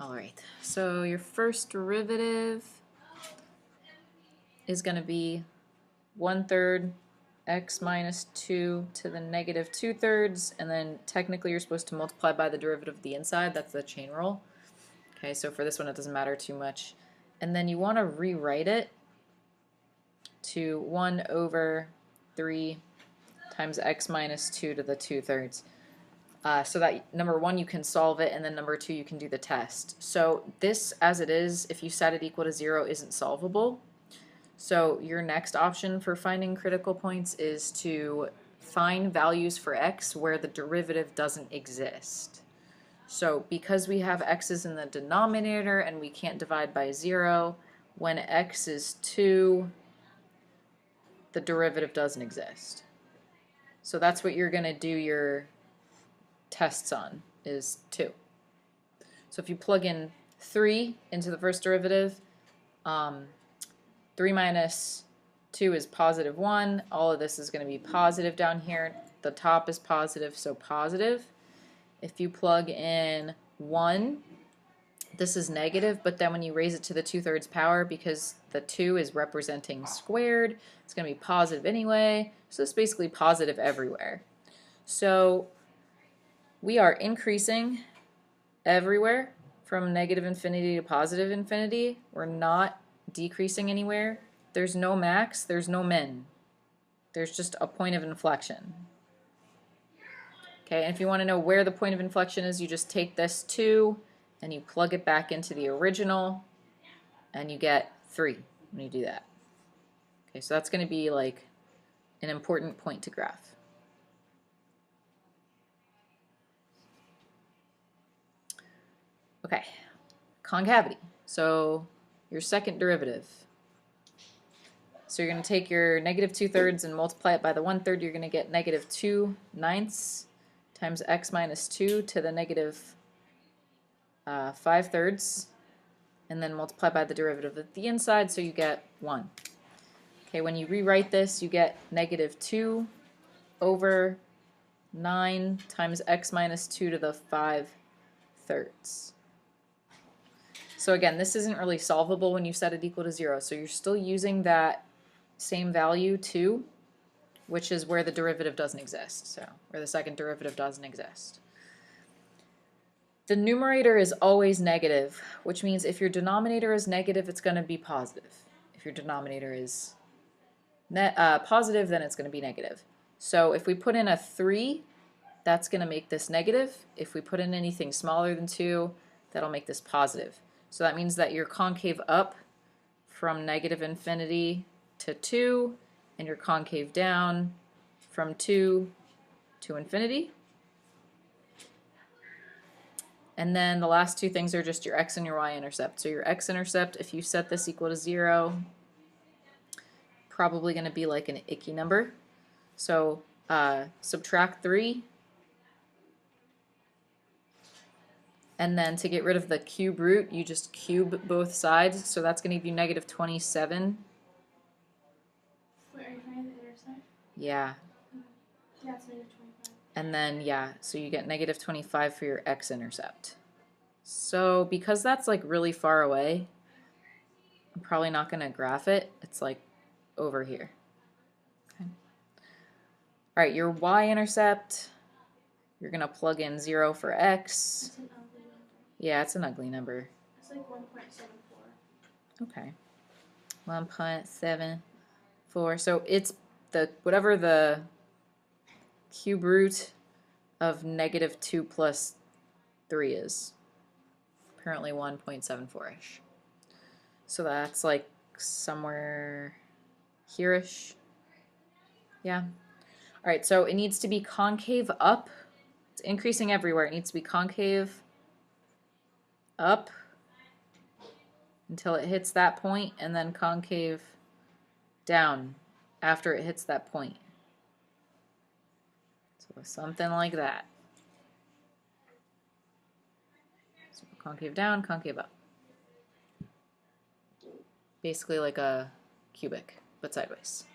Alright, so your first derivative is going to be 1/3 x minus 2 to the negative 2/3, and then technically you're supposed to multiply by the derivative of the inside. That's the chain rule. Okay, so for this one it doesn't matter too much. And then you want to rewrite it to 1/3 times x minus 2 to the 2/3. So that number one, you can solve it, and then number two, you can do the test. So this, as it is, if you set it equal to 0, isn't solvable. So your next option for finding critical points is to find values for x where the derivative doesn't exist. So because we have x's in the denominator and we can't divide by 0, when x is 2, the derivative doesn't exist. So that's what you're going to do your tests on, is 2. So if you plug in 3 into the first derivative, 3 minus 2 is positive 1. All of this is going to be positive down here. The top is positive, so positive. If you plug in 1, this is negative, but then when you raise it to the 2/3 power, because the 2 is representing squared, it's going to be positive anyway. So it's basically positive everywhere. So we are increasing everywhere from negative infinity to positive infinity. We're not decreasing anywhere. There's no max, there's no min. There's just a point of inflection. Okay, and if you want to know where the point of inflection is, you just take this 2 and you plug it back into the original and you get 3 when you do that. Okay, so that's going to be like an important point to graph. Okay, concavity. So your second derivative. So you're going to take your negative 2/3 and multiply it by the 1/3. You're going to get negative 2/9 times x minus 2 to the negative 5/3, and then multiply by the derivative of the inside, so you get 1. Okay, when you rewrite this, you get negative 2/9 times x minus 2 to the 5/3. So again, this isn't really solvable when you set it equal to 0. So you're still using that same value 2, which is where the derivative doesn't exist. So where the second derivative doesn't exist. The numerator is always negative, which means if your denominator is negative, it's going to be positive. If your denominator is positive, then it's going to be negative. So if we put in a 3, that's going to make this negative. If we put in anything smaller than 2, that'll make this positive. So that means that you're concave up from negative infinity to 2, and you're concave down from 2 to infinity. And then the last two things are just your x and your y-intercept. So your x-intercept, if you set this equal to 0, probably going to be like an icky number. So subtract 3. And then to get rid of the cube root, you just cube both sides. So that's going to give you negative 27. Wait, are you finding the intercept? Yeah. Yeah, it's negative 25. And then, yeah, so you get negative 25 for your x-intercept. So because that's like really far away, I'm probably not going to graph it. It's like over here. Okay. All right, your y-intercept, you're going to plug in 0 for x. It's an ugly number. Yeah, it's an ugly number. It's like 1.74. Okay. 1.74. So it's the whatever the cube root of negative 2 plus 3 is. Apparently 1.74-ish. So that's like somewhere here-ish. Yeah. All right, so it needs to be concave up. It's increasing everywhere. It needs to be concave up until it hits that point, and then concave down after it hits that point. So something like that. So concave down, concave up. Basically like a cubic, but sideways.